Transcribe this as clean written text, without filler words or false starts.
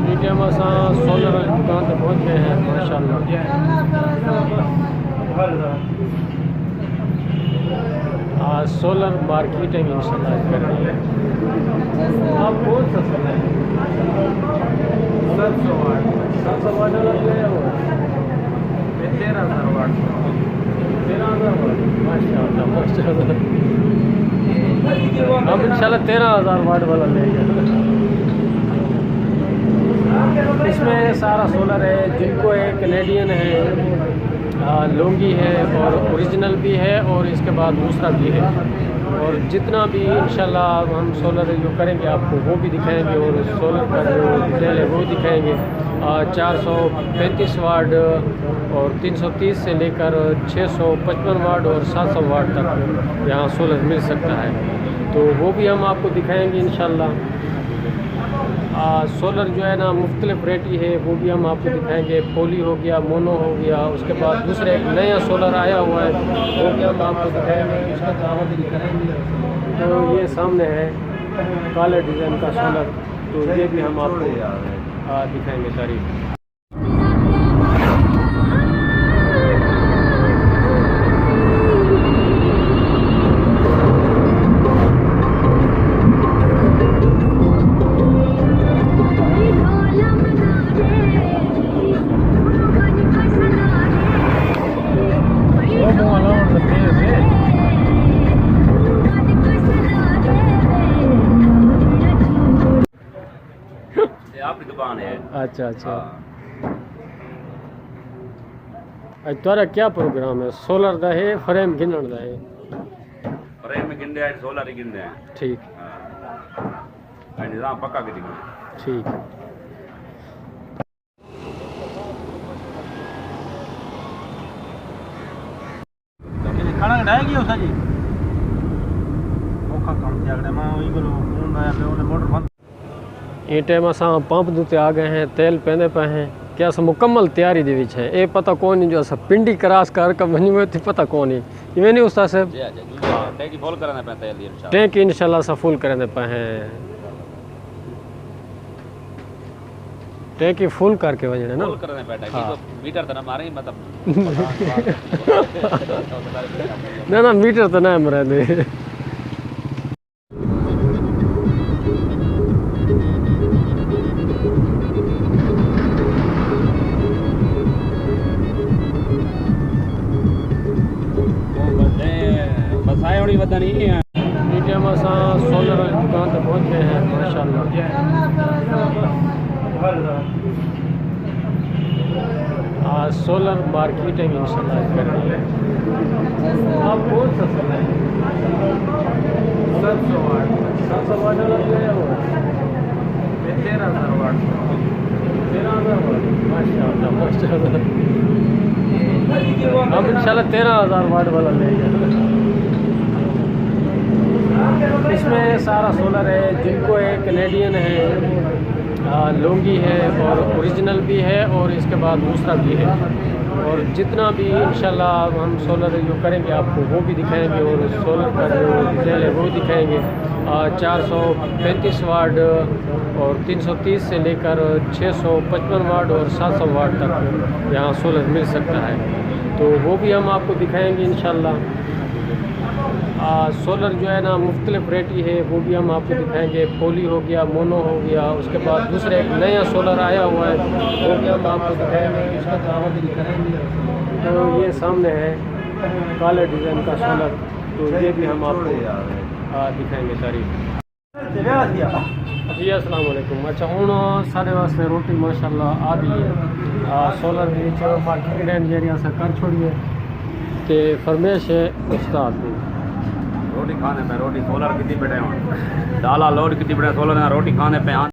Medium असां solar दुकान ते पहुंच गए हैं माशाल्लाह। आज सोलर मार्केटिंग इंशाल्लाह कर रही है। आप कौन सा सोलर 700 वाट 700 वाट वाला ले आओ। 13,000 वाट 13,000 वाट माशाल्लाह माशाल्लाह। हम इंशाल्लाह 13,000 वाट वाला लेंगे। इसमें सारा सोलर है, जिनको है कनेडियन है, लोंगी है और ओरिजिनल भी है और इसके बाद दूसरा भी है। और जितना भी इंशाल्लाह हम सोलर जो करेंगे आपको वो भी दिखाएंगे और सोलर का जो डिटेल है वो दिखाएंगे। 435 वाट और 330 से लेकर 655 वाट और 700 वाट तक यहाँ सोलर मिल सकता है, तो वो भी हम आपको दिखाएंगे इंशाल्लाह। सोलर जो है ना मुख्तलिफ वैरायटी है, वो भी हम आपको दिखाएंगे। पोली हो गया, मोनो हो गया, उसके बाद दूसरे एक नया सोलर आया हुआ है वो भी हम आपको दिखाएंगे, उसका दावा भी दिखाएंगे। तो ये सामने है काले डिज़ाइन का सोलर, तो ये भी हम आपको दिखाएंगे तारीफ। आपकी दुकान है। अच्छा अच्छा। आज तुम्हारा क्या प्रोग्राम है? सोलर दा है, फ्रेम गिनण दा है? फ्रेम में गिनते हैं, सोलर ही गिनते हैं। ठीक निज़ाम पक्का गिन ठीक। खाना डायगी उसा जी औखा काम ते अगले मां वही बोलो फोन आया पे ओने मोटर बंद। ये टाइम असां पंप दुते आ गए हैं, तेल पेंदे पे हैं कि अस मुकम्मल तैयारी दे विच है। ए पता कौन जो अस पिंडी क्रॉस कर वनी में थी पता कौन है ये नहीं उस्ताद साहब। टैंकी फुल कराना पैंता है इंशाल्लाह। टैंकी इंशाल्लाह सा फुल करने पे हैं, टैंकी फुल करके वजने ना फुल कराना पैंता है तो मीटर तो ना मारे मतलब ना ना मीटर तो ना मरे दे। मीडियम असां सोलर दुकान ते पहुंच गए हैं माशाल्लाह। आज सोलर मार्केटिंग इंशाल्लाह कर रही है। आप कौन सा सोलर 700 वाट 700 वाट वाला ले आओ। 13,000 वाट 13,000 वाट माशाल्लाह माशाल्लाह। हम इंशाल्लाह 13,000 वाट वाला लेंगे। इसमें सारा सोलर है, जिनको है कनेडियन है, लोंगी है और ओरिजिनल भी है और इसके बाद दूसरा भी है। और जितना भी इंशाल्लाह हम सोलर जो करेंगे आपको वो भी दिखाएंगे और सोलर का जो डिटेल है वो दिखाएंगे। 435 वाट और 330 से लेकर 655 वाट और 700 वाट तक यहाँ सोलर मिल सकता है, तो वो भी हम आपको दिखाएंगे इंशाल्लाह। सोलर जो है ना मुख्तलिफ वैरायटी है, वो भी हम आपको दिखाएंगे। पोली हो गया, मोनो हो गया, उसके बाद दूसरे एक नया सोलर आया हुआ है वो भी हम आपको दिखाएंगे, उसका दावा भी दिखाएंगे। तो ये सामने है काले डिज़ाइन का सोलर, तो ये भी हम आपको दिखाएंगे तारीफ। जी अस्सलाम वालेकुम। अच्छा हूँ साढ़े वास्ते रोटी माशाल्लाह आ गई है। सोलर मार्केट जरिया से कर छोड़िए तो फरमेश है उस्ताद की रोटी खाने पे रोटी सोलर कितनी बैठे दाला लोड कितनी बैठे सोलर रोटी खाने पे